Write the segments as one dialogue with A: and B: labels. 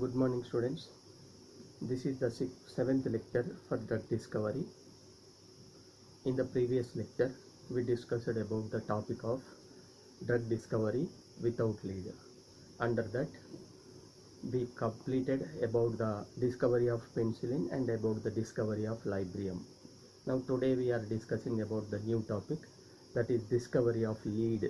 A: Good morning, students. This is the seventh lecture for drug discovery. In the previous lecture, we discussed about the topic of drug discovery without lead. Under that, we completed about the discovery of penicillin and about the discovery of Librium. Now today we are discussing about the new topic, that is discovery of lead.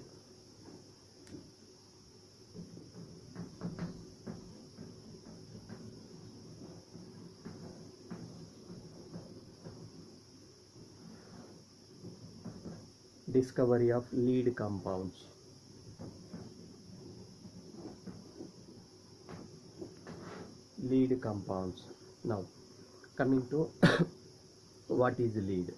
A: Discovery of lead compounds. Lead compounds. Now coming to what is lead?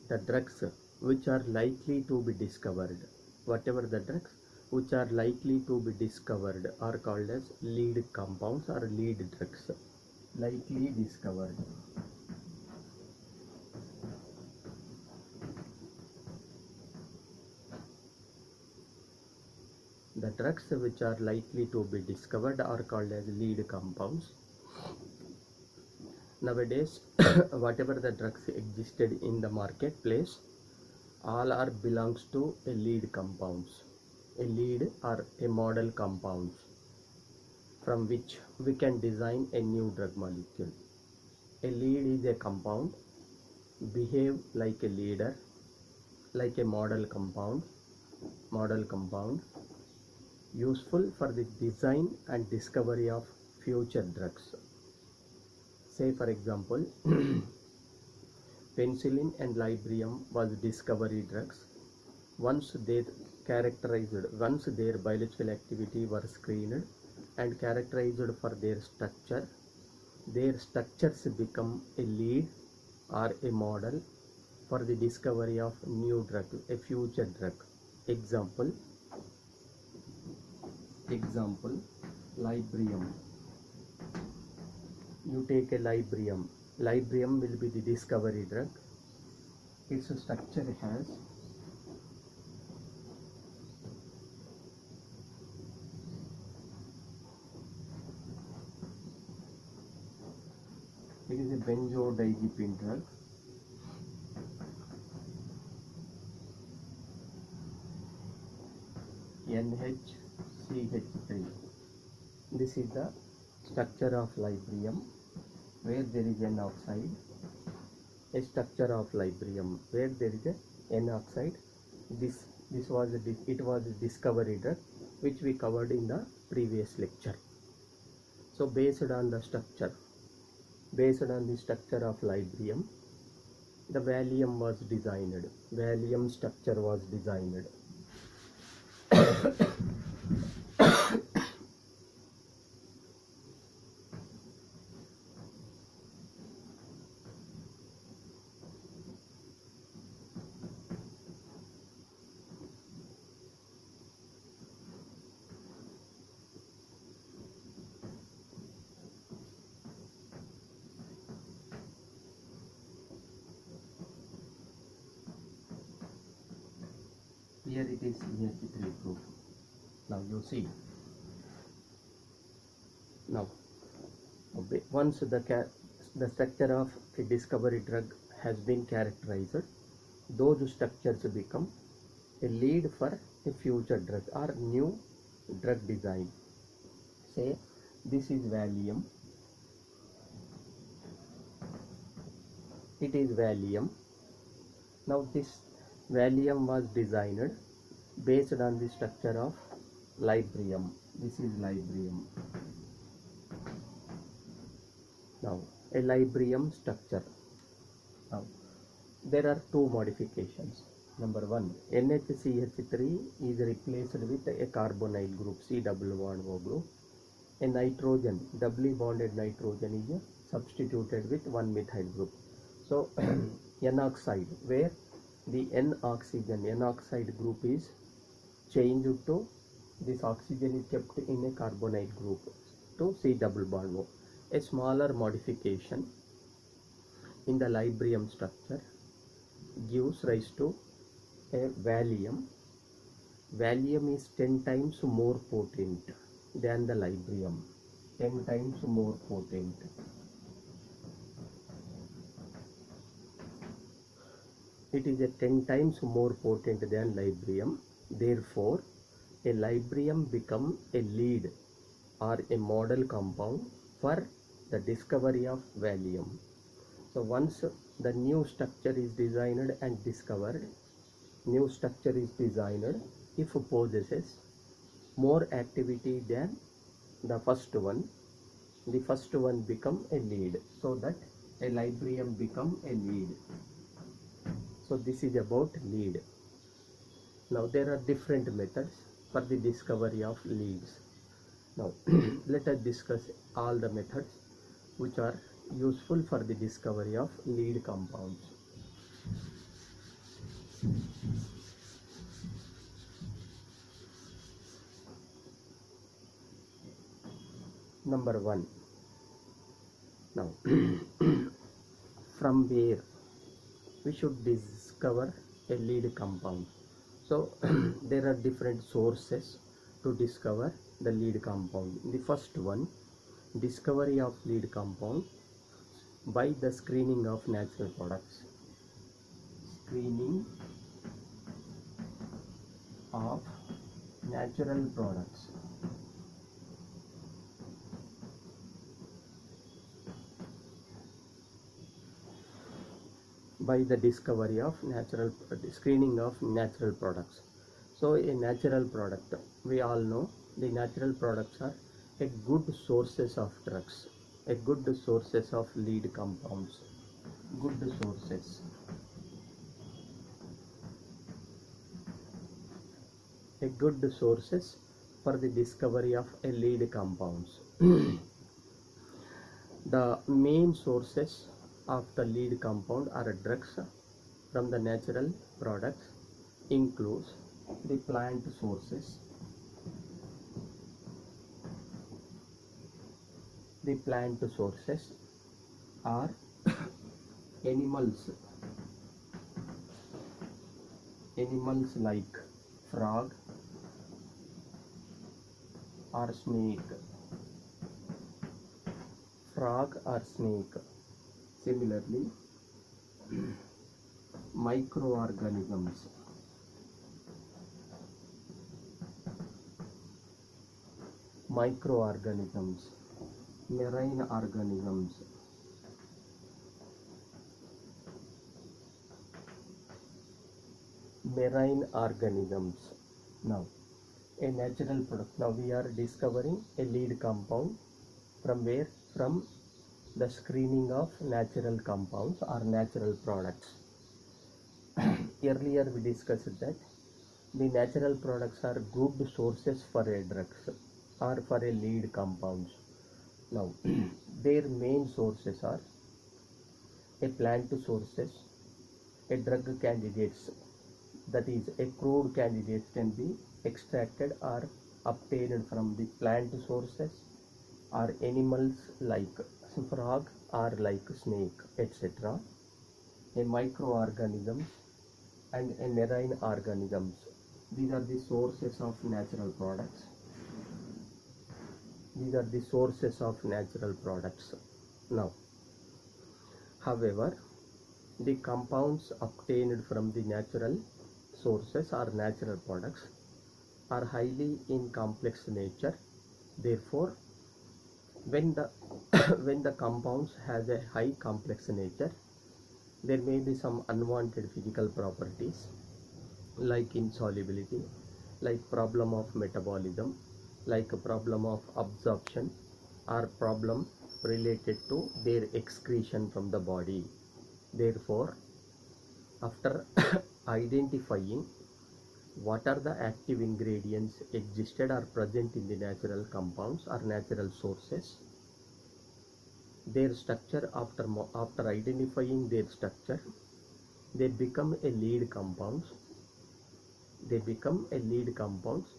A: The drugs which are likely to be discovered, whatever the drugs which are likely to be discovered are called as lead compounds or lead drugs. Likely discovered. The drugs which are likely to be discovered are called as lead compounds. Nowadays, whatever the drugs existed in the marketplace, all are belongs to a lead compounds. A lead or a model compounds from which we can design a new drug molecule. A lead is a compound, behave like a leader, like a model compound, useful for the design and discovery of future drugs. Say for example, penicillin and Librium was discovery drugs. Once their biological activity were screened and characterized for their structures become a lead or a model for the discovery of new drug, a future drug. Example, Librium. You take a Librium. Librium will be the discovery drug. Its structure has it is a benzodiazepine drug. NHCH3. This is the structure of Librium, where there is N oxide. A structure of Librium where there is a N oxide. It was a discovery drug which we covered in the previous lecture. So based on the structure of Librium, the Valium was designed. Valium structure was designed. Here it is CH3 group. Now you see. Now, once the structure of a discovery drug has been characterized, those structures become a lead for a future drug or new drug design. Say this is Valium. It is Valium. Now this Valium was designed based on the structure of Librium. This is Librium. Now a Librium structure. Now there are two modifications. Number one, NHCH3 is replaced with a carbonyl group, C double bond O group. A nitrogen, doubly bonded nitrogen is substituted with one methyl group. So N oxide, where the N oxide group is changed to this oxygen is kept in a carbonyl group to C double bond O. A smaller modification in the Librium structure gives rise to a Valium. Valium is 10 times more potent than the Librium. 10 times more potent. It is a 10 times more potent than Librium. Therefore, a Librium becomes a lead or a model compound for the discovery of Valium. So once the new structure is designed and discovered, new structure is designed if possesses more activity than the first one, the first one become a lead, so that a Librium become a lead. So this is about lead. Now there are different methods for the discovery of leads. Now let us discuss all the methods which are useful for the discovery of lead compounds. Number 1. Now from where we should discover a lead compound? So there are different sources to discover the lead compound. The first one, discovery of lead compound by the screening of natural products. Screening of natural products. By the discovery of screening of natural products. So a natural product, we all know the natural products are a good sources of drugs, a good sources of lead compounds, good sources. A good sources for the discovery of a lead compounds. The main sources of the lead compound are drugs from the natural products includes the plant sources. The plant sources are animals like frog or snake. Frog or snake. Similarly, microorganisms. Microorganisms, marine organisms. Marine organisms. Now, a natural product. Now we are discovering a lead compound from where? From the screening of natural compounds or natural products. Earlier we discussed that the natural products are good sources for a drugs or for a lead compounds. Now their main sources are a plant sources, a drug candidates, that is a crude candidates can be extracted or obtained from the plant sources, or animals like frog or like snake, etc. A microorganisms and a marine organisms. These are the sources of natural products. These are the sources of natural products. Now, however, the compounds obtained from the natural sources or natural products are highly in complex nature. Therefore, when the when the compounds has a high complex nature, there may be some unwanted physical properties like insolubility, like problem of metabolism, like a problem of absorption, or problem related to their excretion from the body. Therefore, after identifying what are the active ingredients existed or present in the natural compounds or natural sources, their structure, after identifying their structure, they become a lead compounds. They become a lead compounds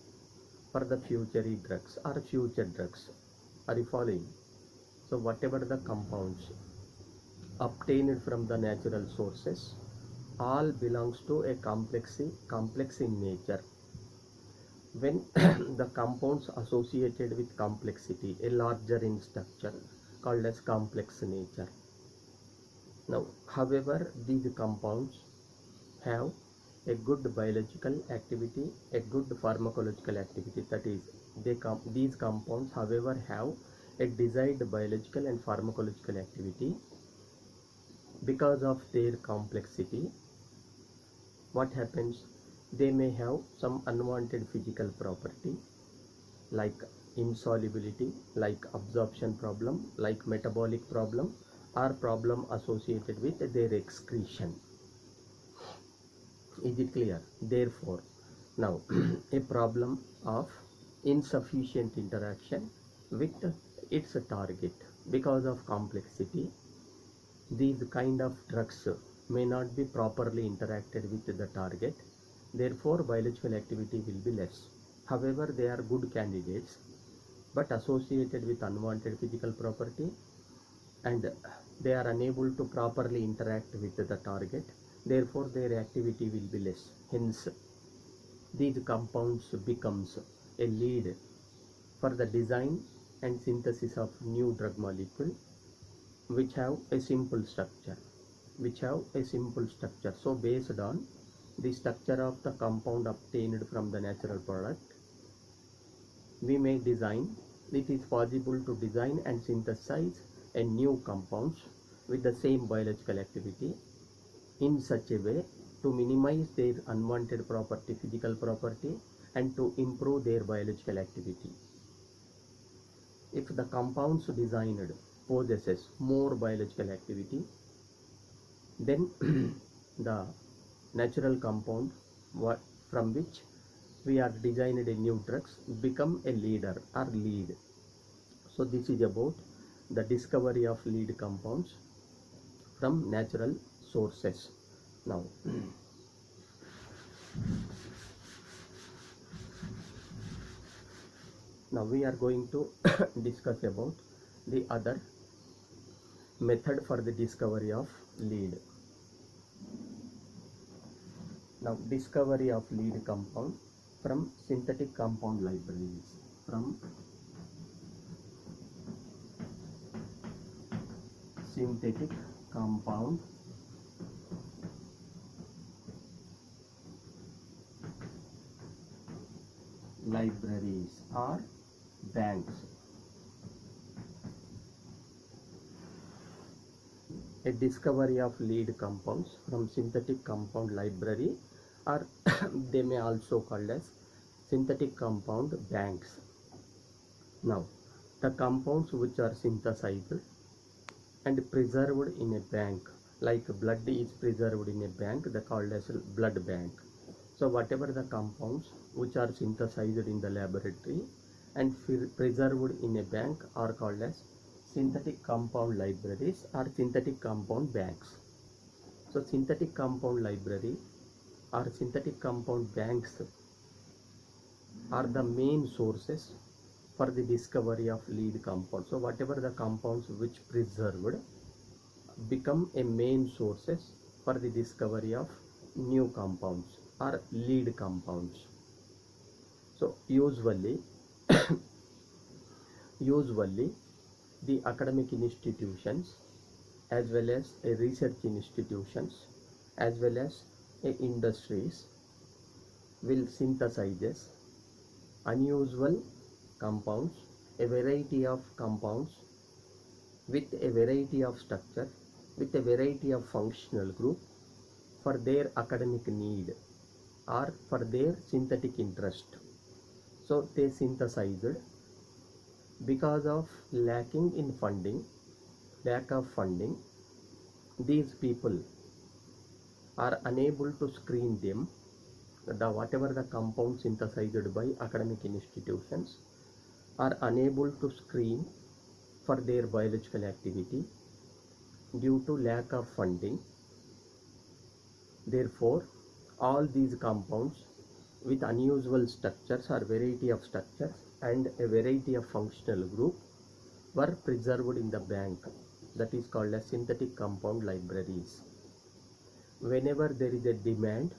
A: for the future drugs or future drugs. Are you following? So whatever the compounds obtained from the natural sources, all belongs to a complex in nature. when the compounds associated with complexity, a larger in structure, called as complex nature. Now, however, these compounds have a good biological activity, a good pharmacological activity. That is, these compounds, however, have a desired biological and pharmacological activity. Because of their complexity, what happens? They may have some unwanted physical property like insolubility, like absorption problem, like metabolic problem, or problem associated with their excretion. Is it clear? Therefore, now a problem of insufficient interaction with its target. Because of complexity, these kind of drugs may not be properly interacted with the target. Therefore, biological activity will be less. However, they are good candidates, but associated with unwanted physical property, and they are unable to properly interact with the target. Therefore, their activity will be less. Hence, these compounds becomes a lead for the design and synthesis of new drug molecule which have a simple structure. So based on the structure of the compound obtained from the natural product, we may design, it is possible to design and synthesize a new compounds with the same biological activity in such a way to minimize their unwanted property, physical property, and to improve their biological activity. If the compounds designed possesses more biological activity, then the natural compound from which we are designed a new drugs become a leader or lead. So this is about the discovery of lead compounds from natural sources. Now we are going to discuss about the other method for the discovery of lead. Now, discovery of lead compound from synthetic compound libraries. From synthetic compound libraries or banks. A discovery of lead compounds from synthetic compound library, or they may also called as synthetic compound banks. Now, the compounds which are synthesized and preserved in a bank, like blood is preserved in a bank, they are called as blood bank. So whatever the compounds which are synthesized in the laboratory and preserved in a bank are called as synthetic compound libraries or synthetic compound banks. So synthetic compound library or synthetic compound banks are the main sources for the discovery of lead compounds. So whatever the compounds which preserved become a main sources for the discovery of new compounds or lead compounds. So usually the academic institutions as well as research institutions as well as industries will synthesize unusual compounds, a variety of compounds with a variety of structure, with a variety of functional group for their academic need or for their synthetic interest. So they synthesized. Because of lack of funding, these people are unable to screen them, whatever the compound synthesized by academic institutions are unable to screen for their biological activity due to lack of funding. Therefore, all these compounds with unusual structures or variety of structures and a variety of functional group were preserved in the bank, that is called as synthetic compound libraries. Whenever there is a demand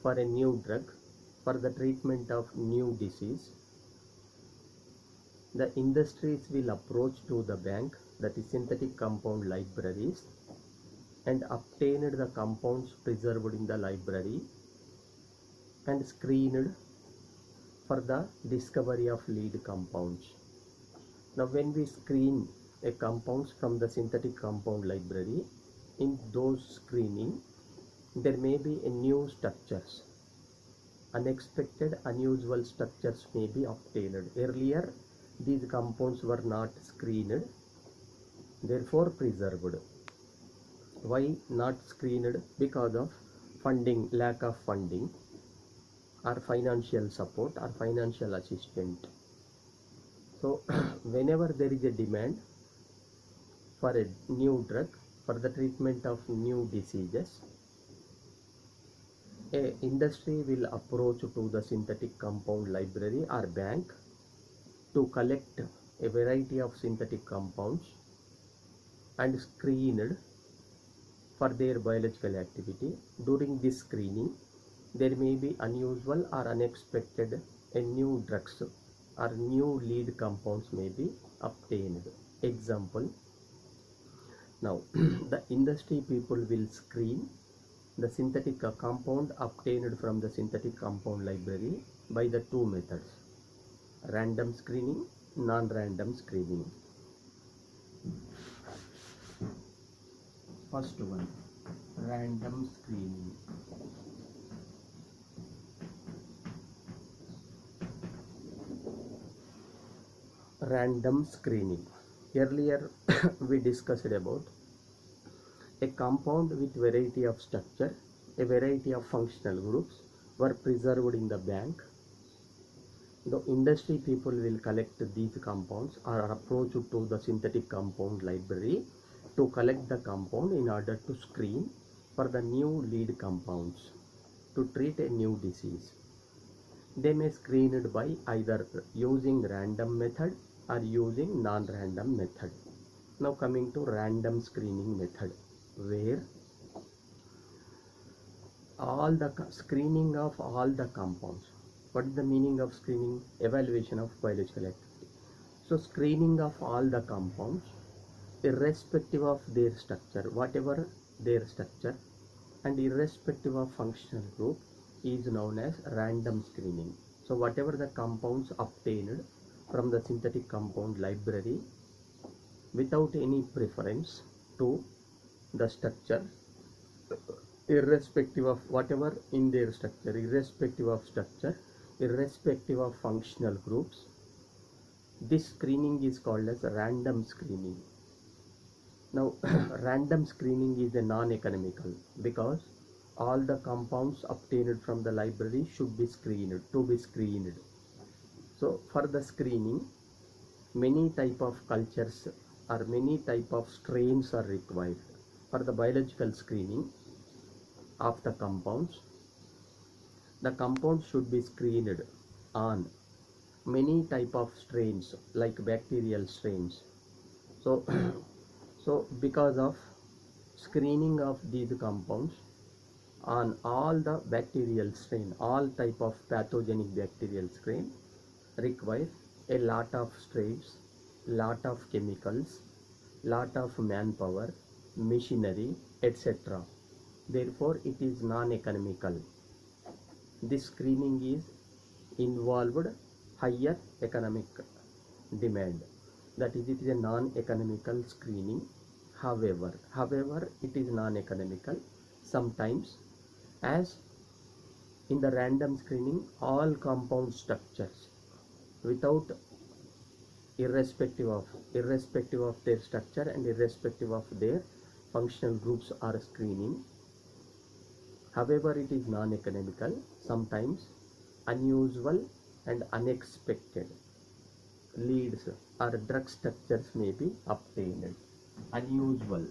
A: for a new drug, for the treatment of new disease, the industries will approach to the bank, that is synthetic compound libraries, and obtained the compounds preserved in the library and screened for the discovery of lead compounds. Now when we screen a compounds from the synthetic compound library, in those screening there may be a new structures, unexpected unusual structures may be obtained. Earlier these compounds were not screened, therefore preserved. Why not screened? Because of funding, lack of funding or financial support or financial assistance. So whenever there is a demand for a new drug for the treatment of new diseases, a industry will approach to the synthetic compound library or bank to collect a variety of synthetic compounds and screened for their biological activity. During this screening, there may be unusual or unexpected new drugs or new lead compounds may be obtained. Example, now the industry people will screen the synthetic compound obtained from the synthetic compound library by the two methods: random screening, non-random screening. First one, random screening. Random screening. Earlier we discussed about a compound with variety of structure, a variety of functional groups were preserved in the bank. The industry people will collect these compounds or approach to the synthetic compound library to collect the compound in order to screen for the new lead compounds to treat a new disease. They may screen it by either using random method or using non-random method. Now coming to random screening method, where all the screening of all the compounds. What is the meaning of screening? Evaluation of biological activity. So screening of all the compounds, irrespective of their structure, whatever their structure, and irrespective of functional group, is known as random screening. So whatever the compounds obtained from the synthetic compound library without any preference to the structure, irrespective of whatever in their structure, irrespective of structure, irrespective of functional groups, this screening is called as random screening. Now random screening is a non-economical because all the compounds obtained from the library should be screened, to be screened. So for the screening, many type of cultures or many type of strains are required. For the biological screening of the compounds should be screened on many type of strains like bacterial strains. So so because of screening of these compounds on all the bacterial strain, all type of pathogenic bacterial strain require a lot of strains, lot of chemicals, lot of manpower, machinery, etc. Therefore it is non-economical. This screening is involved higher economic demand, that is, it is a non-economical screening. However it is non-economical sometimes, as in the random screening all compound structures without irrespective of their structure and irrespective of their functional groups are screening. However, it is non-economical. Sometimes unusual and unexpected leads or drug structures may be obtained. Unusual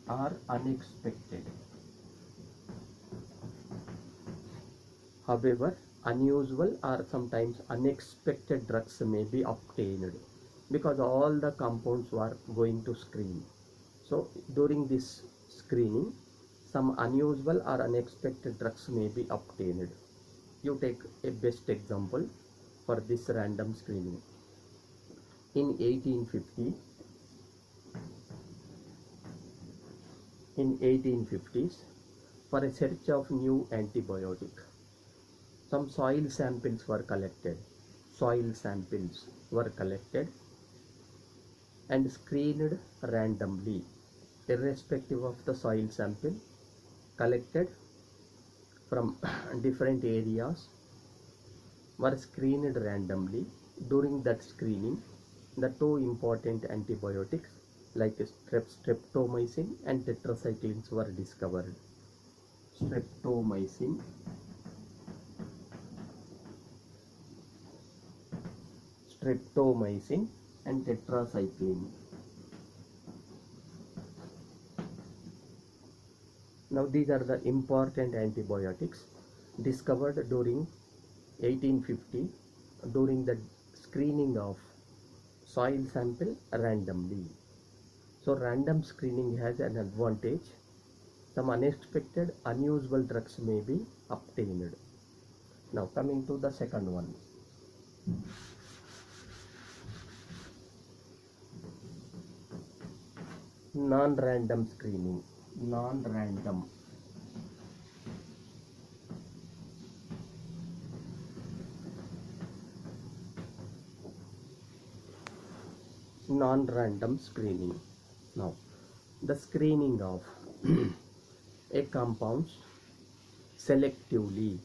A: or unexpected. However, unusual or sometimes unexpected drugs may be obtained because all the compounds are going to screen. So during this screening, some unusual or unexpected drugs may be obtained. You take a best example for this random screening. In 1850s, for a search of new antibiotic, some soil samples were collected. And screened randomly, irrespective of the soil sample collected from different areas were screened randomly. During that screening, the two important antibiotics like streptomycin and tetracyclines were discovered. Streptomycin and tetracycline. Now these are the important antibiotics discovered during 1850 during the screening of soil sample randomly. So random screening has an advantage. Some unexpected, unusual drugs may be obtained. Now coming to the second one. Non-random screening. Non-random screening. Now the screening of a compounds selectively,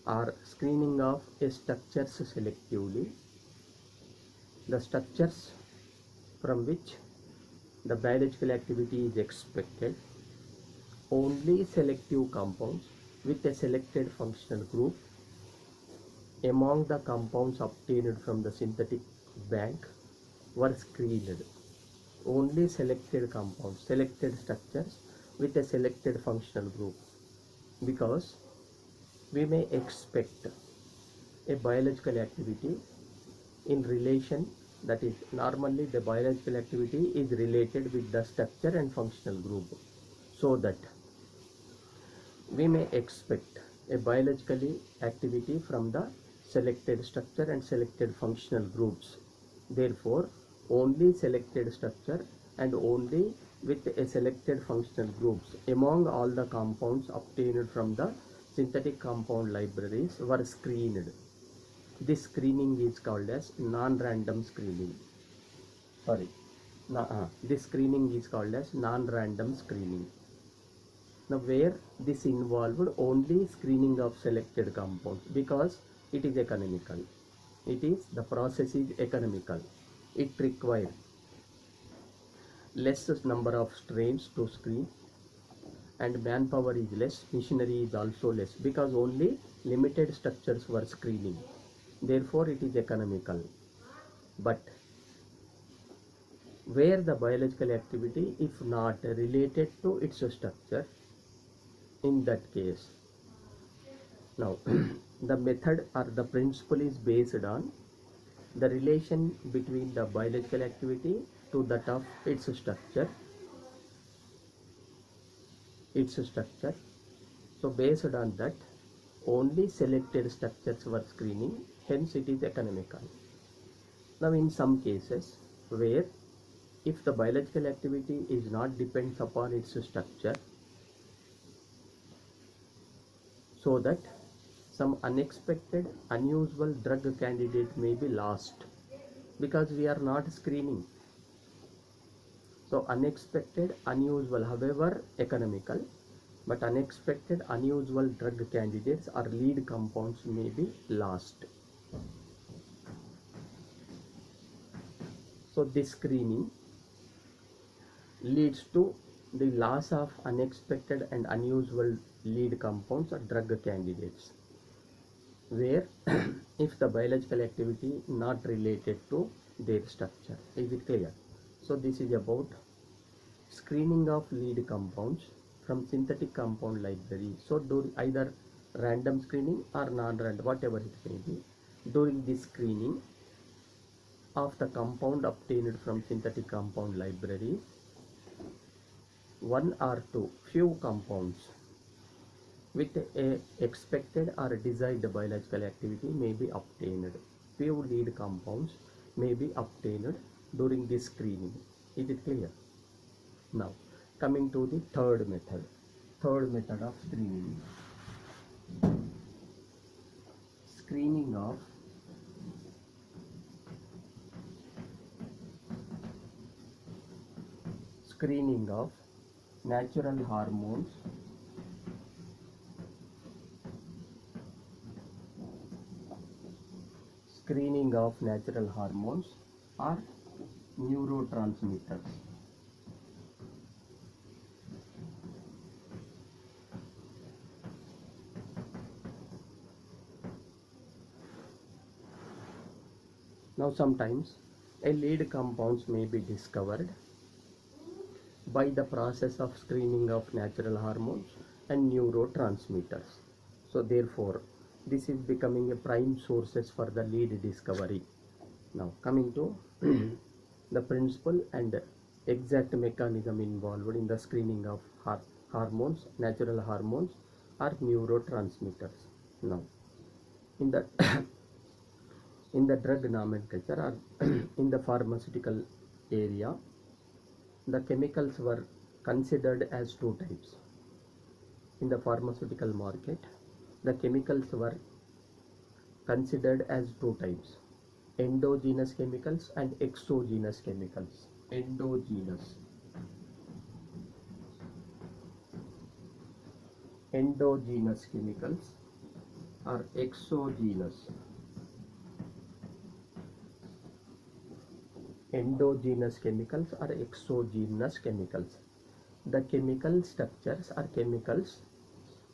A: or screening of a structures selectively, the structures from which the biological activity is expected. Only selective compounds with a selected functional group among the compounds obtained from the synthetic bank were screened. Only selected compounds, selected structures with a selected functional group, because we may expect a biological activity in relation, that is normally the biological activity is related with the structure and functional group, so that we may expect a biological activity from the selected structure and selected functional groups. Therefore, only selected structure and only with a selected functional groups among all the compounds obtained from the synthetic compound libraries were screened. This screening is called as non-random screening. This screening is called as non-random screening. Now, where this involved only screening of selected compounds, because it is economical. The process is economical. It requires less number of strains to screen, and manpower is less, machinery is also less, because only limited structures were screening. Therefore, it is economical. But where the biological activity, if not related to its structure, in that case, now the method or the principle is based on the relation between the biological activity to that of its structure. So based on that, only selected structures were screening, hence it is economical. Now in some cases where if the biological activity is not depends upon its structure, so that some unexpected, unusual drug candidate may be lost, because we are not screening. So unexpected, unusual, however economical, but unexpected, unusual drug candidates or lead compounds may be lost. So this screening leads to the loss of unexpected and unusual lead compounds or drug candidates, where if the biological activity not related to their structure. Is it clear? So this is about screening of lead compounds from synthetic compound library. So do either random screening or non-random, whatever it may be. During this screening, of the compound obtained from synthetic compound libraries, one or two few compounds with a expected or desired biological activity may be obtained. Few lead compounds may be obtained during this screening. Is it clear? Now, coming to the third method of screening. Screening of natural hormones or neurotransmitters. Now, sometimes a lead compounds may be discovered by the process of screening of natural hormones and neurotransmitters. So therefore, this is becoming a prime sources for the lead discovery. Now, coming to the principle and exact mechanism involved in the screening of hormones, natural hormones or neurotransmitters. Now, in the in the drug nomenclature or in the pharmaceutical area, the chemicals were considered as two types. In the pharmaceutical market, the chemicals were considered as two types: endogenous chemicals and exogenous chemicals. Endogenous chemicals or exogenous. Endogenous chemicals or exogenous chemicals. The chemical structures are chemicals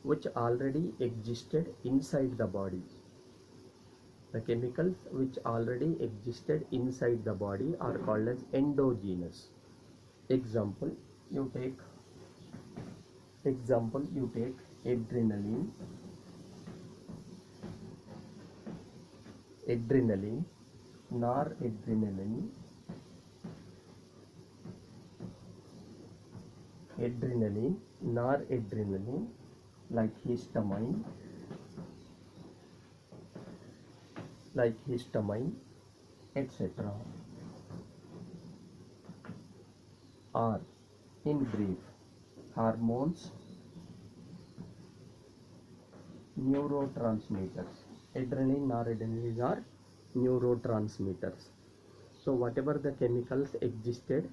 A: which already existed inside the body. The chemicals which already existed inside the body are called as endogenous. Example, you take adrenaline, noradrenaline, noradrenaline, like histamine, etc. Or, in brief, hormones, neurotransmitters. Adrenaline, noradrenaline are neurotransmitters. So whatever the chemicals existed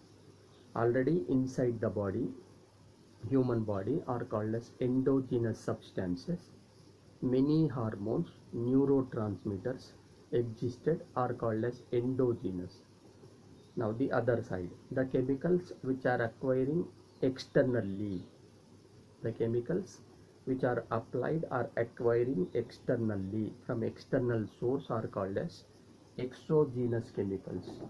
A: already inside the body, human body, are called as endogenous substances. Many hormones, neurotransmitters existed are called as endogenous. Now the other side, the chemicals which are acquiring externally, the chemicals which are applied or acquiring externally from external source are called as exogenous chemicals.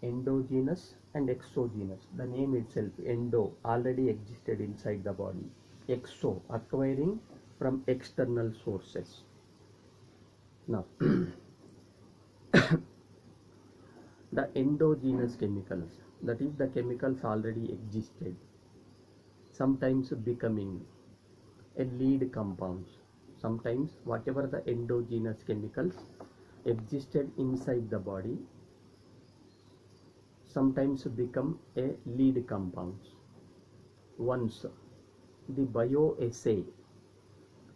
A: Endogenous and exogenous, the name itself, endo, already existed inside the body. Exo, acquiring from external sources. Now the endogenous chemicals, that is the chemicals already existed, sometimes becoming a lead compounds. Sometimes whatever the endogenous chemicals existed inside the body sometimes become a lead compounds. Once the bioassay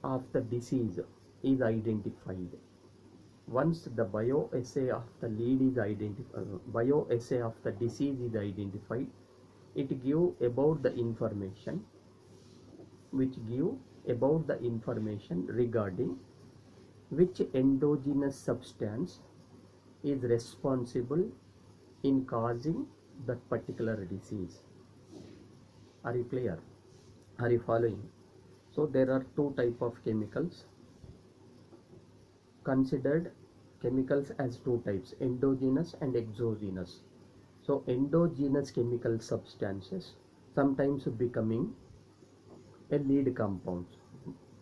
A: of the disease is identified, once the bioassay of the bioassay of the disease is identified, it give about the information regarding which endogenous substance is responsible in causing that particular disease. Are you clear? Are you following? So there are two type of chemicals, considered chemicals as two types, endogenous and exogenous. So endogenous chemical substances sometimes becoming a lead compounds,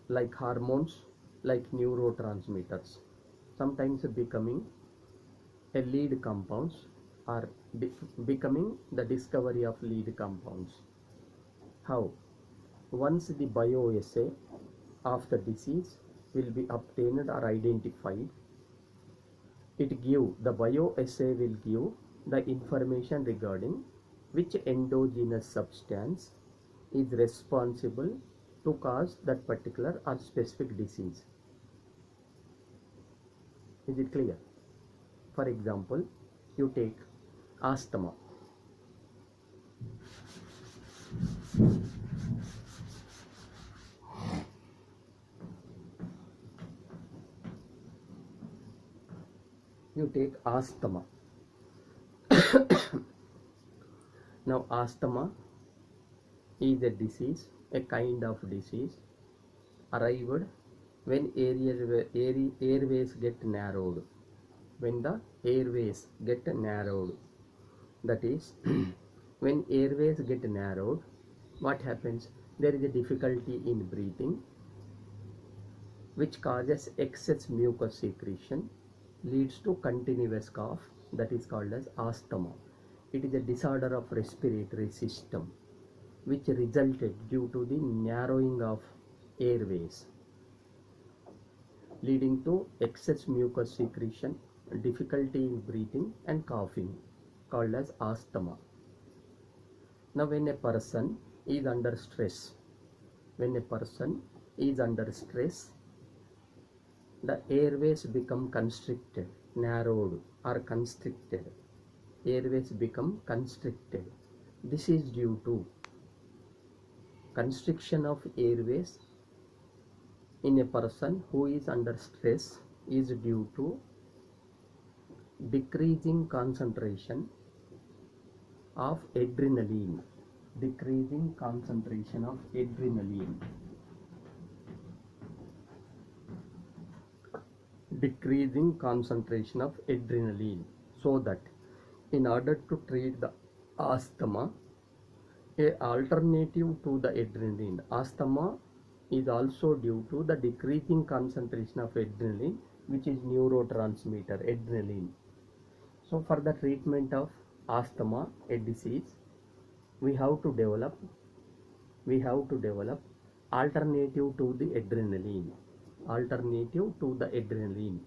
A: like hormones, like neurotransmitters, sometimes becoming a lead compounds are becoming the discovery of lead compounds. How? Once the bioassay of the disease will be obtained or identified, the bioassay will give the information regarding which endogenous substance is responsible to cause that particular or specific disease. Is it clear? For example, you take asthma. You take asthma. Now, asthma is a disease, a kind of disease arrived when airways get narrowed. When the airways get narrowed, that is, when airways get narrowed, what happens? There is a difficulty in breathing, which causes excess mucus secretion, leads to continuous cough, that is called as asthma. It is a disorder of respiratory system which resulted due to the narrowing of airways, leading to excess mucus secretion, difficulty in breathing and coughing, called as asthma. Now, when a person is under stress, the airways become constricted, narrowed or constricted. Airways become constricted. This is due to constriction of airways in a person who is under stress is due to decreasing concentration of adrenaline. Decreasing concentration of adrenaline. Decreasing concentration of adrenaline. So that in order to treat the asthma, a alternative to the adrenaline. Asthma is also due to the decreasing concentration of adrenaline, which is neurotransmitter adrenaline. So for the treatment of asthma, a disease, we have to develop alternative to the adrenaline.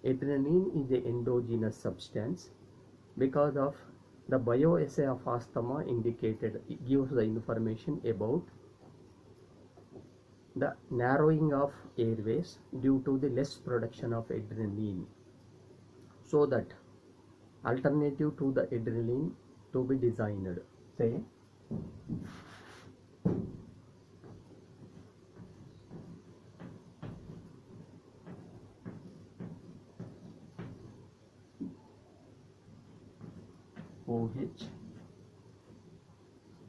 A: Adrenaline is a endogenous substance. Because of the bioassay of asthma indicated, it gives the information about the narrowing of airways due to the less production of adrenaline. So that alternative to the adrenaline to be designed. Say, OH,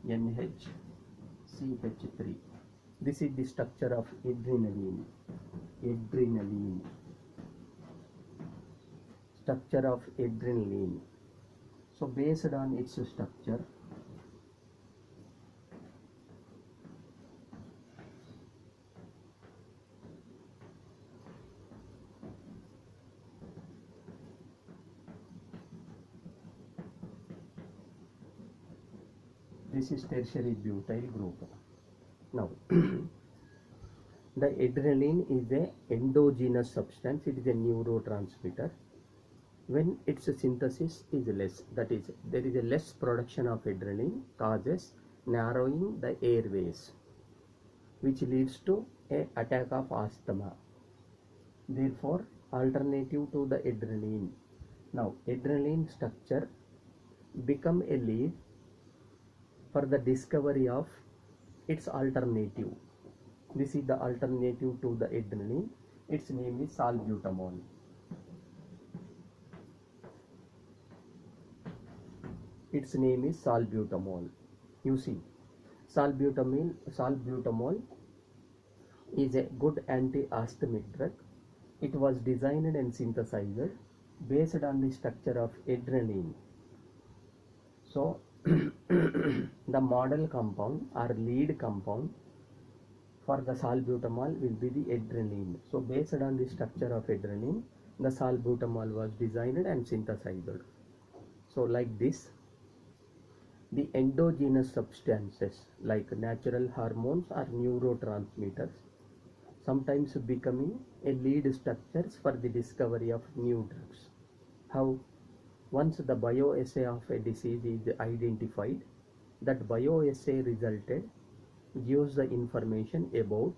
A: NH, CH3. This is the structure of adrenaline. Structure of adrenaline. So based on its structure, this is tertiary butyl group. Now, the adrenaline is a endogenous substance. It is a neurotransmitter. When its synthesis is less, that is, there is a less production of adrenaline, causes narrowing the airways, which leads to an attack of asthma. Therefore, alternative to the adrenaline. Now, adrenaline structure become a lead for the discovery of its alternative. This is the alternative to the adrenaline. Its name is salbutamol. Its name is salbutamol. You see, salbutamol is a good anti-asthmic drug. It was designed and synthesized based on the structure of adrenaline. So, the model compound or lead compound for the salbutamol will be the adrenaline. So based on the structure of adrenaline, the salbutamol was designed and synthesized. So like this, the endogenous substances like natural hormones or neurotransmitters sometimes becoming a lead structures for the discovery of new drugs. How? Once the bioassay of a disease is identified, that bioassay resulted gives the information about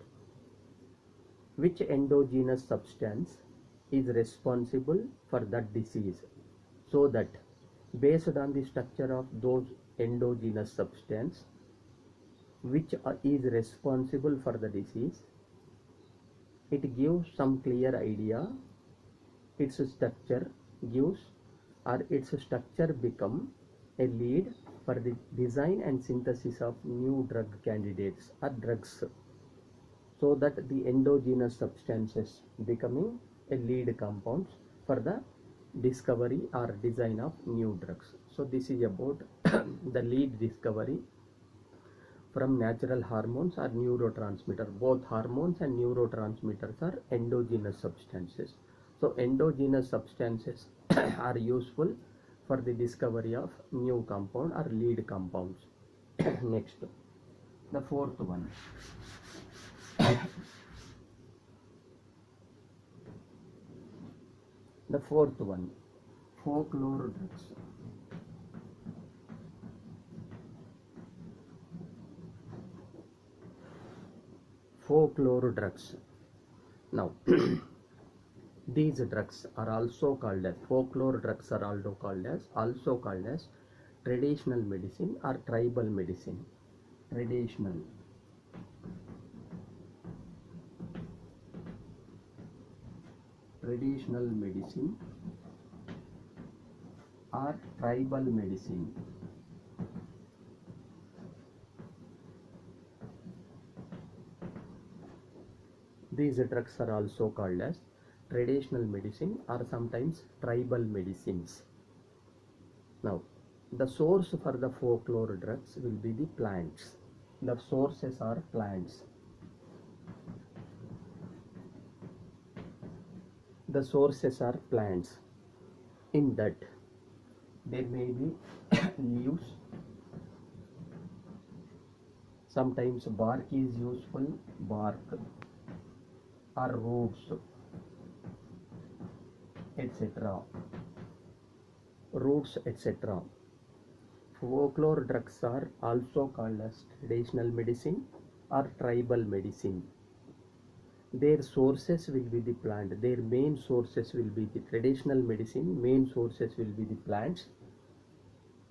A: which endogenous substance is responsible for that disease, so that based on the structure of those endogenous substance which is responsible for the disease, it gives some clear idea. Its structure gives, or its structure become a lead for the design and synthesis of new drug candidates or drugs, so that the endogenous substances becoming a lead compounds for the discovery or design of new drugs. So this is about the lead discovery from natural hormones or neurotransmitter. Both hormones and neurotransmitters are endogenous substances. So endogenous substances are useful for the discovery of new compound or lead compounds. Next, the fourth one. The fourth one, folklore drugs. Folklore drugs. Now, these drugs are also called as folklore drugs are also called as traditional medicine or tribal medicine. Traditional medicine or tribal medicine. These drugs are also called as traditional medicine or sometimes tribal medicines. Now, the source for the folklore drugs will be the plants. The sources are plants. The sources are plants. In that, there may be leaves. Sometimes bark is useful, bark or roots, etc. Roots, etc. Folklore drugs are also called as traditional medicine or tribal medicine. Their sources will be the plant. Their main sources will be the traditional medicine. Main sources will be the plants,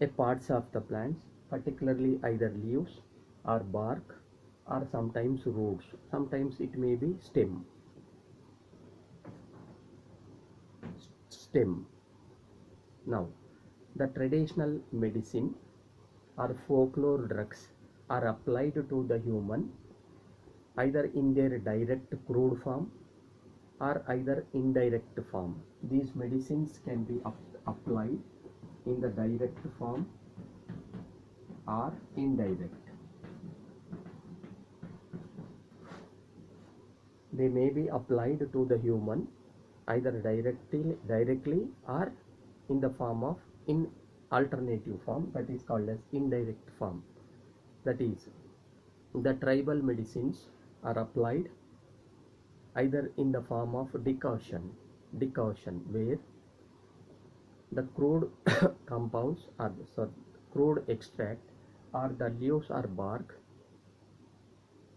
A: a parts of the plants, particularly either leaves or bark or sometimes roots. Sometimes it may be stem. Now, the traditional medicine or folklore drugs are applied to the human either in their direct crude form or either indirect form. These medicines can be applied in the direct form or indirect. They may be applied to the human either directly or in the form of in alternative form, that is called as indirect form. That is, the tribal medicines are applied either in the form of decoction where the crude compounds or crude extract or the leaves or bark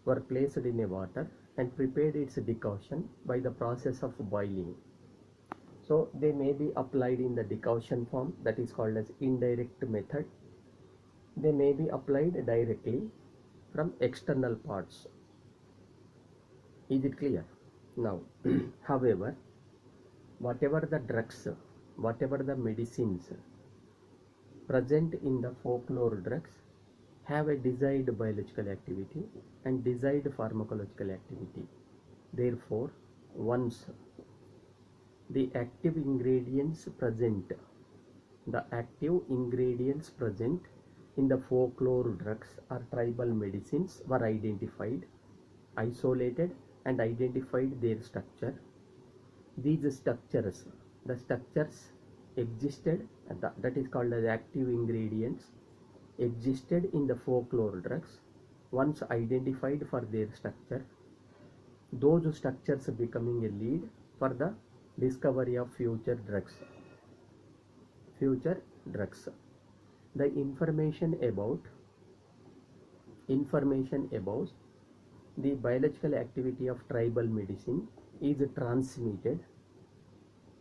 A: were placed in a water and prepared its decoction by the process of boiling. So they may be applied in the decoction form, that is called as indirect method. They may be applied directly from external parts. Is it clear? Now, however, whatever the drugs, whatever the medicines present in the folklore drugs have a desired biological activity and desired pharmacological activity. Therefore, once the active ingredients present in the folklore drugs or tribal medicines were identified, isolated and identified their structure, These structures, the structures existed, that is called as active ingredients, existed in the folklore drugs. Once identified for their structure, those structures becoming a lead for the discovery of future drugs. The information about the biological activity of tribal medicine is transmitted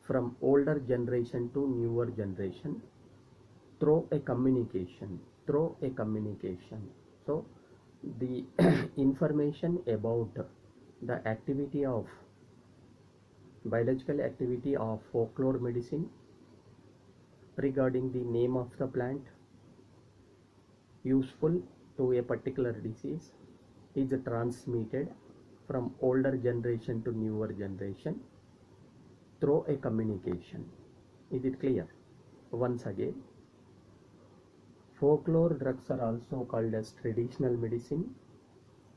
A: from older generation to newer generation through a communication. So the information about the activity of biological activity of folklore medicine regarding the name of the plant useful to a particular disease is transmitted from older generation to newer generation through a communication. Is it clear? Once again, folklore drugs are also called as traditional medicine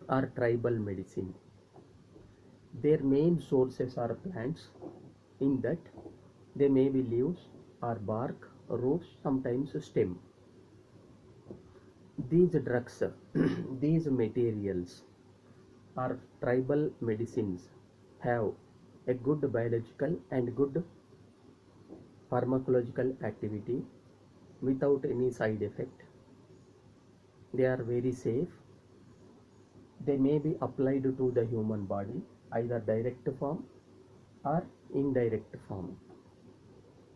A: or tribal medicine. Their main sources are plants, in that they may be leaves or bark, roots, sometimes stem. These drugs, these materials or tribal medicines have a good biological and good pharmacological activity without any side effect. They are very safe. They may be applied to the human body either direct form or indirect form.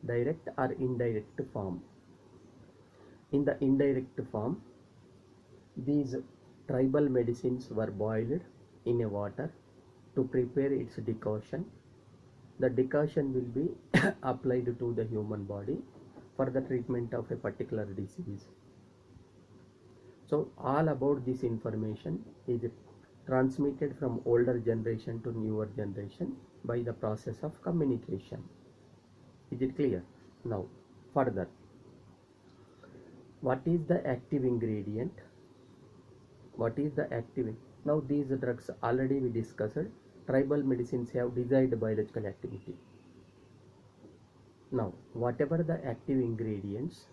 A: Direct or indirect form. In the indirect form, these tribal medicines were boiled in a water to prepare its decoction. The decoction will be applied to the human body for the treatment of a particular disease. So all about this information is transmitted from older generation to newer generation by the process of communication. Is it clear? Now further, what is the active ingredient? Now these drugs already we discussed. Tribal medicines have desired biological activity. Now whatever the active ingredients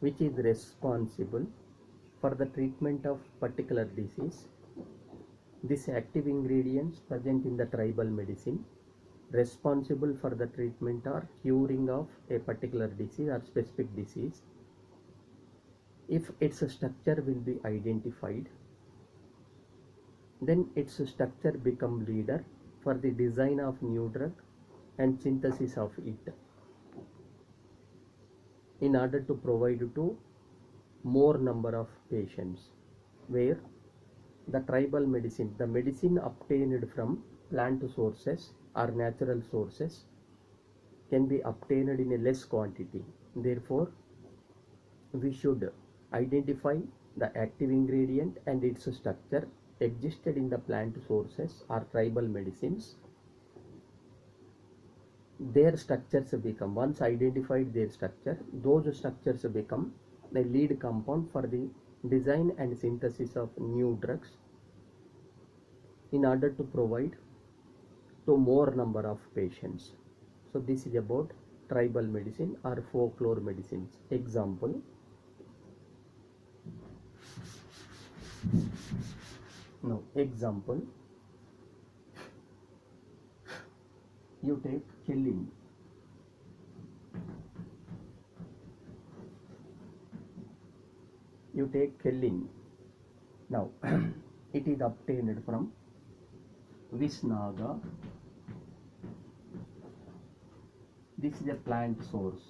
A: which is responsible for the treatment of particular disease, these active ingredients present in the tribal medicine responsible for the treatment or curing of a particular disease or specific disease, if its structure will be identified, then its structure become leader for the design of new drug and synthesis of it, in order to provide to more number of patients, where the tribal medicine, the medicine obtained from plant sources or natural sources, can be obtained in a less quantity. Therefore, we should identify the active ingredient and its structure existed in the plant sources or tribal medicines. Their structures become, once identified their structure, those structures become the lead compound for the design and synthesis of new drugs, in order to provide to more number of patients. So this is about tribal medicine or folklore medicines. Example, you take Kelin. Now it is obtained from Visnaga. This is a plant source.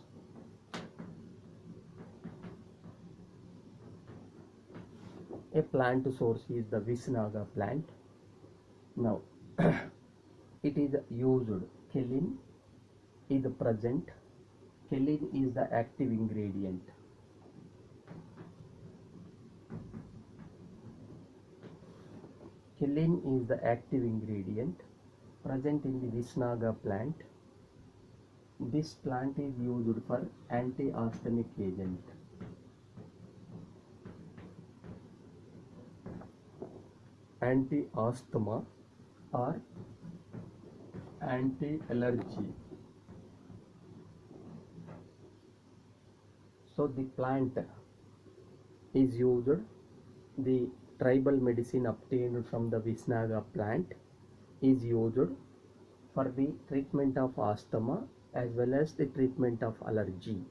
A: A plant source is the Visnaga plant. Now it is used, Kelin is present. Kelin is the active ingredient. Kelin is the active ingredient present in the Visnaga plant. This plant is used for anti-asthmatic agent. Anti-asthma or anti-allergy. So the plant is used, the tribal medicine obtained from the Visnaga plant is used for the treatment of asthma as well as the treatment of allergy.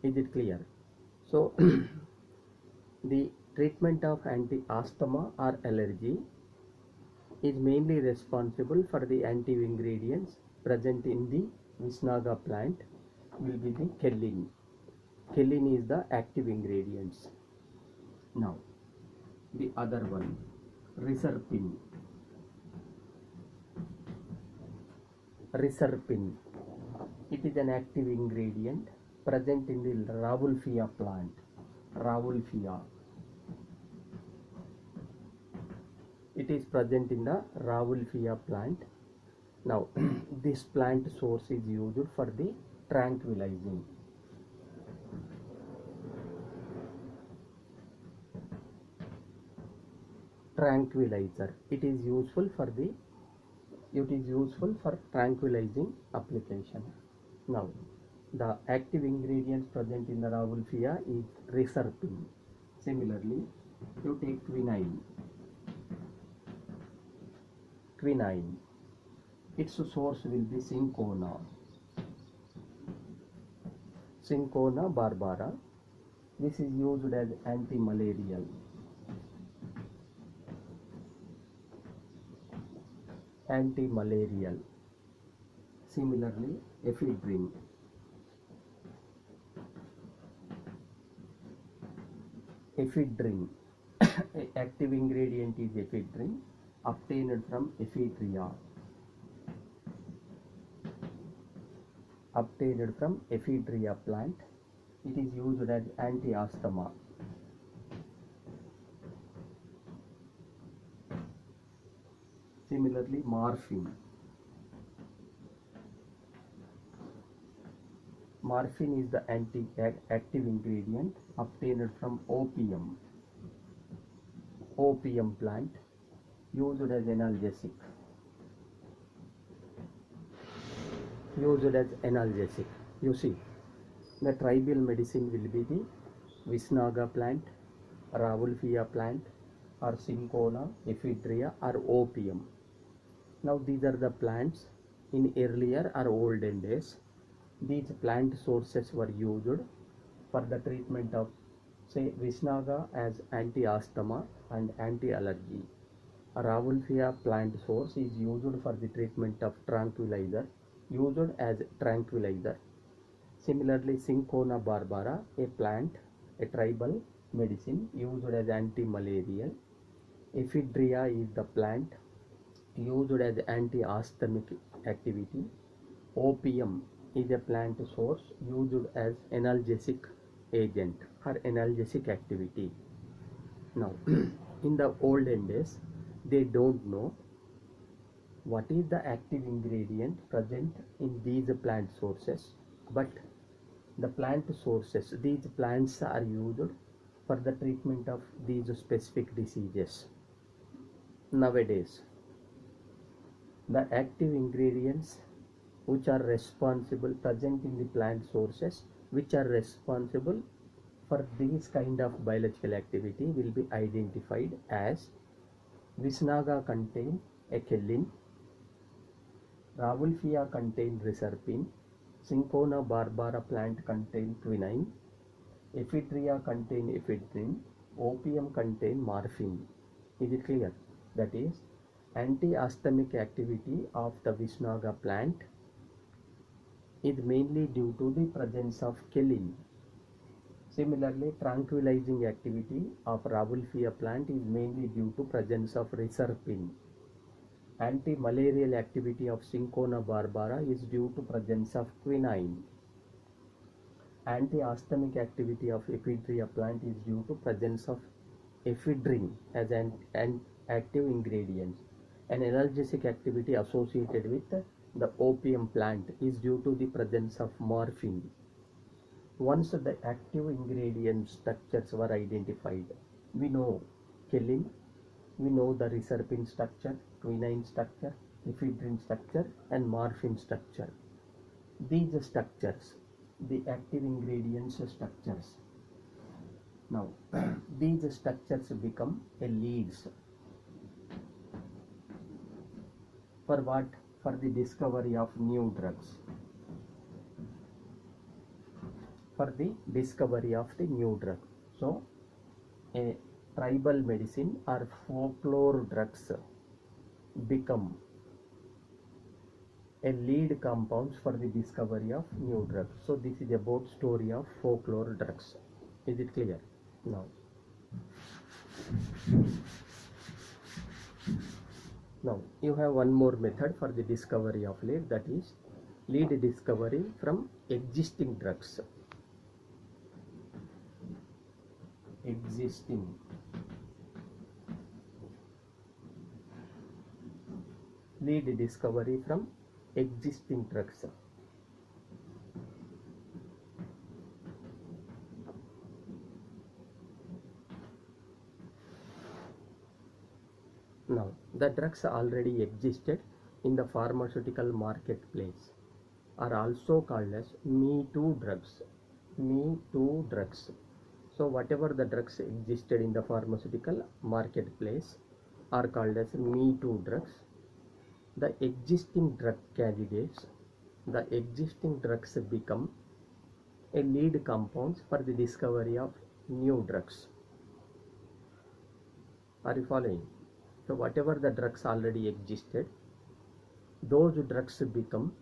A: Is it clear? So the treatment of anti-asthma or allergy is mainly responsible for the active ingredients present in the Visnaga plant will be the Kellin. Kellin is the active ingredients. Now the other one, Reserpin. Reserpin, it is an active ingredient present in the Rauwolfia plant. Rauwolfia. It is present in the Rauwolfia plant. Now this plant source is used for the tranquilizing. Tranquilizer. It is useful for tranquilizing application. Now the active ingredients present in the Rauwolfia is Reserpin. Similarly, you take quinine. Quinine, its source will be Cinchona. Cinchona barbara. This is used as anti-malarial. Anti-malarial. Similarly, ephedrine. Ephedrine. Active ingredient is ephedrine, obtained from ephedria. Obtained from ephedria plant. It is used as anti-asthma. Similarly, morphine. Morphine is the active ingredient obtained from opium. Opium plant, used as analgesic. Used as analgesic. You see, the tribal medicine will be the Visnaga plant, Rauwolfia plant, or Cinchona, ephedria, or opium. Now these are the plants in earlier or olden days. These plant sources were used for the treatment of, say, Visnaga as anti-asthma and anti-allergy. Rauwolfia plant source is used for the treatment of tranquilizer, used as tranquilizer. Similarly, Cinchona barbara, a plant, a tribal medicine used as anti-malarial. Ephedria is the plant used as anti-asthmic activity. Opium is a plant source used as analgesic agent or analgesic activity. Now, in the olden days, they don't know what is the active ingredient present in these plant sources, but the plant sources, these plants are used for the treatment of these specific diseases. Nowadays, the active ingredients which are responsible present in the plant sources which are responsible for this kind of biological activity will be identified as Visnaga contain a Kellin, Rauwolfia contain Reserpin, Cinchona barbara plant contain quinine, Ephedria contain ephedrine, opium contain morphine. Is it clear? That is, anti-asthmic activity of the Visnaga plant is mainly due to the presence of Kellin. Similarly, tranquilizing activity of Rauwolfia plant is mainly due to presence of Reserpin. Anti-malarial activity of Cinchona barbara is due to presence of quinine. Anti-asthmic activity of Ephedria plant is due to presence of ephedrine as an active ingredient. An analgesic activity associated with the opium plant is due to the presence of morphine. Once the active ingredient structures were identified, we know Kellin, we know the Reserpin structure, quinine structure, ephedrine structure and morphine structure. These structures, the active ingredients structures. Now, these structures become a leads for what? For the discovery of new drugs. For the discovery of the new drug. So, a tribal medicine or folklore drugs become a lead compounds for the discovery of new drugs. So this is about story of folklore drugs. Is it clear? Now you have one more method for the discovery of lead, that is lead discovery from existing drugs. Lead discovery from existing drugs. Now, the drugs already existed in the pharmaceutical marketplace are also called as Me Too drugs. Me Too drugs. So, whatever the drugs existed in the pharmaceutical marketplace are called as Me Too drugs. The existing drug candidates, the existing drugs become a lead compounds for the discovery of new drugs. Are you following? So whatever the drugs already existed, those drugs become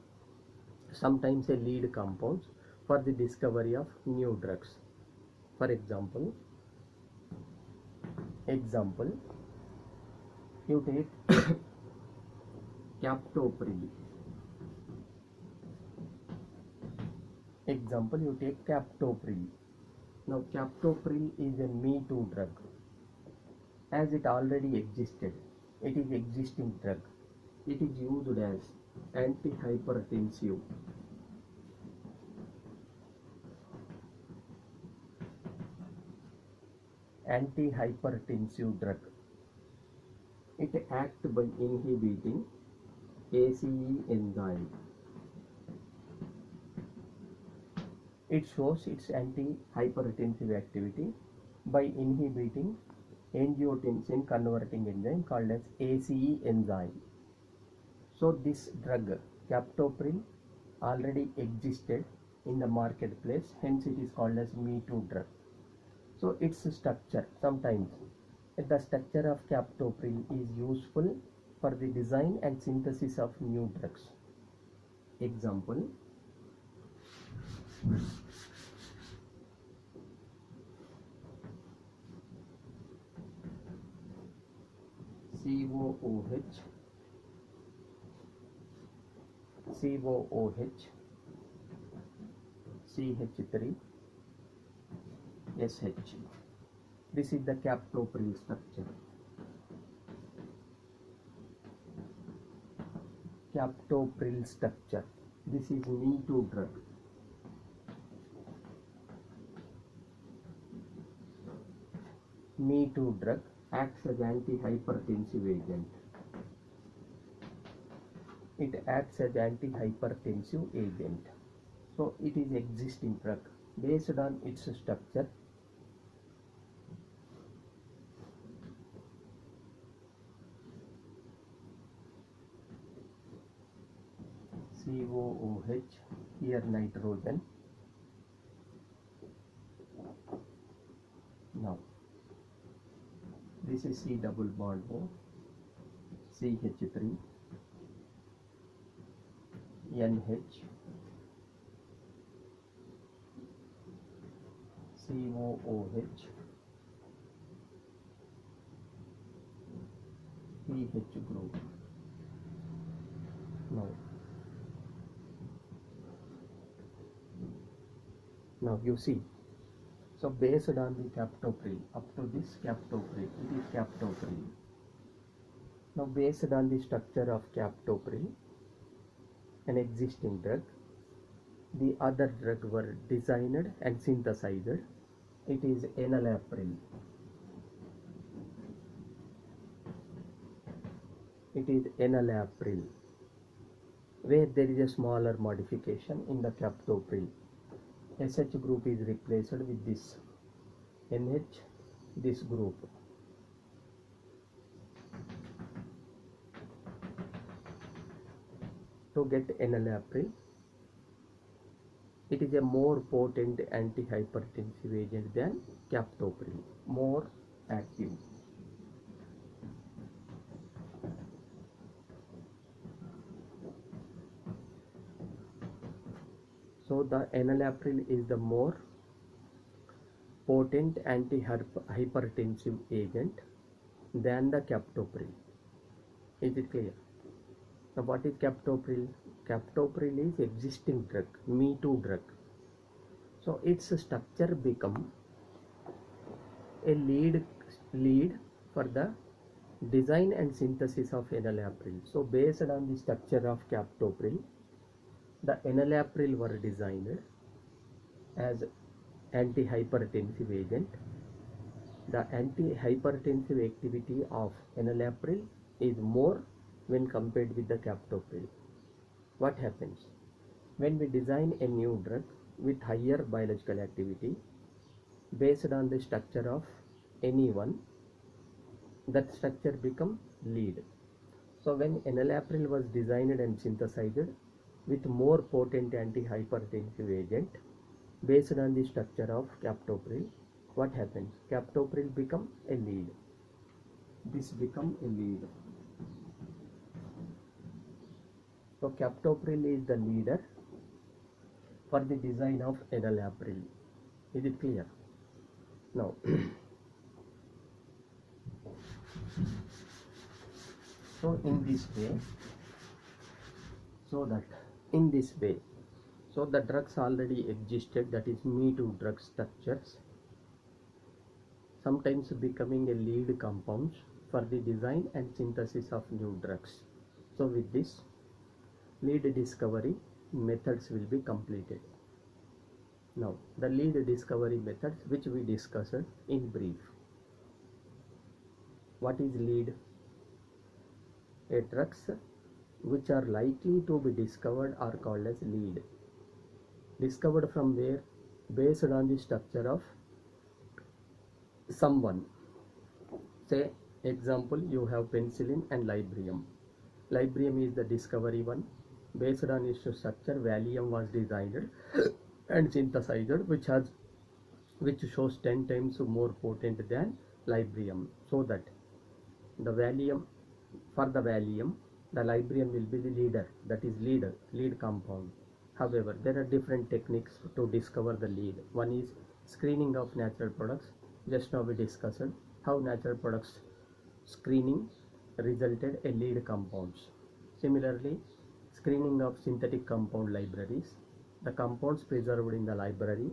A: sometimes a lead compounds for the discovery of new drugs. For example, you take captopril. Now captopril is a Me Too drug. As it already existed, it is existing drug. It is used as antihypertensive. Drug. It acts by inhibiting ACE enzyme. It shows its antihypertensive activity by inhibiting angiotensin converting enzyme called as ACE enzyme. So this drug captopril already existed in the marketplace, hence it is called as Me Too drug. So its structure, sometimes the structure of captopril is useful for the design and synthesis of new drugs. Example, COOH, CH3, SH. This is the captopril structure. This is Me Too drug. Me Too drug acts as antihypertensive agent. It acts as antihypertensive agent. So it is existing drug. Based on its structure, COOH, here nitrogen. Now this is C double bond O, CH3, NH, COOH, PH group. Now you see, so based on the captopril, up to this captopril, it is captopril. Now based on the structure of captopril, an existing drug, the other drug were designed and synthesized. It is enalapril. it is enalapril, where there is a smaller modification in the captopril. SH group is replaced with this NH, this group. To get enalapril, it is a more potent antihypertensive agent than captopril, more active. So the enalapril is the more potent antihypertensive agent than the captopril. Is it clear? Now what is captopril? Captopril is existing drug, me too drug. So its structure become a lead for the design and synthesis of enalapril. So based on the structure of captopril, the enalapril were designed as antihypertensive agent. The antihypertensive activity of enalapril is more when compared with the captopril. What happens? When we design a new drug with higher biological activity based on the structure of any one, that structure become lead. So when enalapril was designed and synthesized with more potent antihypertensive agent based on the structure of captopril, what happens? Captopril become a lead. This become a lead. So captopril is the leader for the design of enalapril. Is it clear? Now so in this way, so the drugs already existed, that is me too drug structures, sometimes becoming a lead compounds for the design and synthesis of new drugs. So with this, lead discovery methods will be completed. Now the lead discovery methods which we discussed in brief. What is lead? A drugs which are likely to be discovered are called as lead. Discovered from where? Based on the structure of someone. Say example, you have penicillin and Librium. Librium is the discovery one. Based on its structure, Valium was designed and synthesized, which shows 10 times more potent than Librium, so that the Valium, for the Valium, the Librium will be the leader, that is lead compound. However, there are different techniques to discover the lead. One is screening of natural products. Just now we discussed how natural products screening resulted a lead compounds. Similarly, screening of synthetic compound libraries. The compounds preserved in the library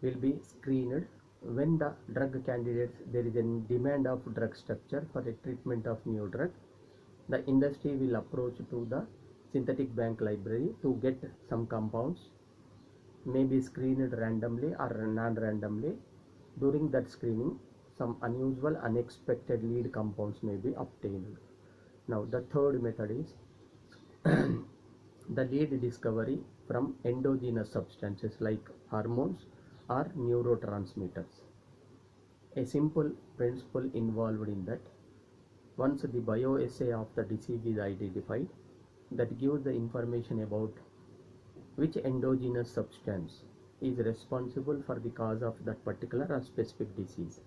A: will be screened when the drug candidates, there is a demand of drug structure for a treatment of new drug. The industry will approach to the synthetic bank library to get some compounds, may be screened randomly or non-randomly. During that screening, some unusual, unexpected lead compounds may be obtained. Now the third method is the lead discovery from endogenous substances like hormones or neurotransmitters. A simple principle involved in that: once the bioassay of the disease is identified, that gives the information about which endogenous substance is responsible for the cause of that particular or specific disease.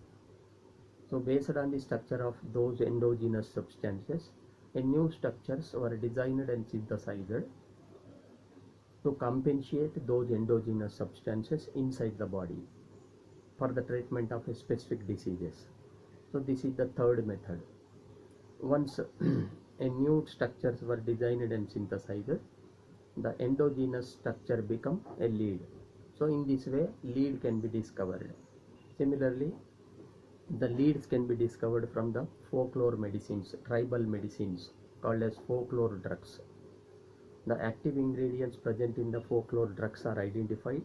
A: So based on the structure of those endogenous substances, a new structures were designed and synthesized to compensate those endogenous substances inside the body for the treatment of specific diseases. So this is the third method. Once a new structures were designed and synthesized, the endogenous structure become a lead. So in this way, lead can be discovered. Similarly, the leads can be discovered from the folklore medicines, tribal medicines called as folklore drugs. The active ingredients present in the folklore drugs are identified.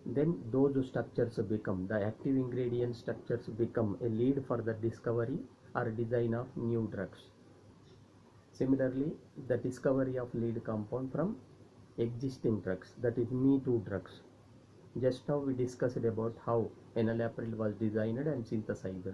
A: Then those structures become, the active ingredient structures become a lead for the discovery or design of new drugs. Similarly, the discovery of lead compound from existing drugs, that is me too drugs. Just now we discussed about how enalapril was designed and synthesized.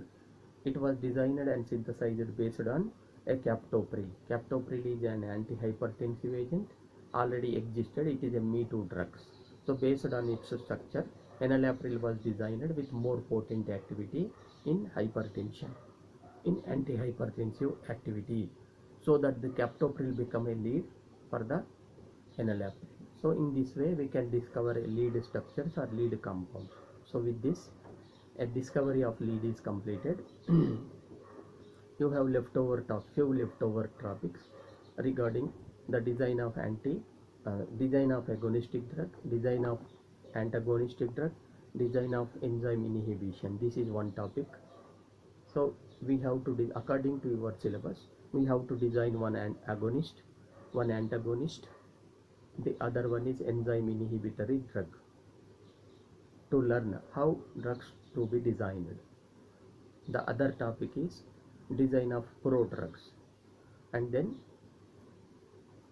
A: It was designed and synthesized based on a captopril. Captopril is an antihypertensive agent, already existed, it is a me too drugs. So based on its structure, enalapril was designed with more potent activity in hypertension, in antihypertensive activity, so that the captopril become a lead for the enalapril. So in this way we can discover lead structures or lead compounds. So with this, a discovery of lead is completed. You have few leftover topics regarding the design of design of agonistic drug, design of antagonistic drug, design of enzyme inhibition. This is one topic. So we have to, according to your syllabus, we have to design one agonist, one antagonist, the other one is enzyme inhibitory drug, to learn how drugs to be designed. The other topic is design of prodrugs, and then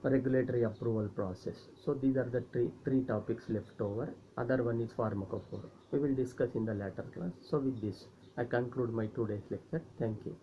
A: regulatory approval process. So these are the three topics left over. Other one is pharmacophore. We will discuss in the later class. So with this, I conclude my today's lecture. Thank you.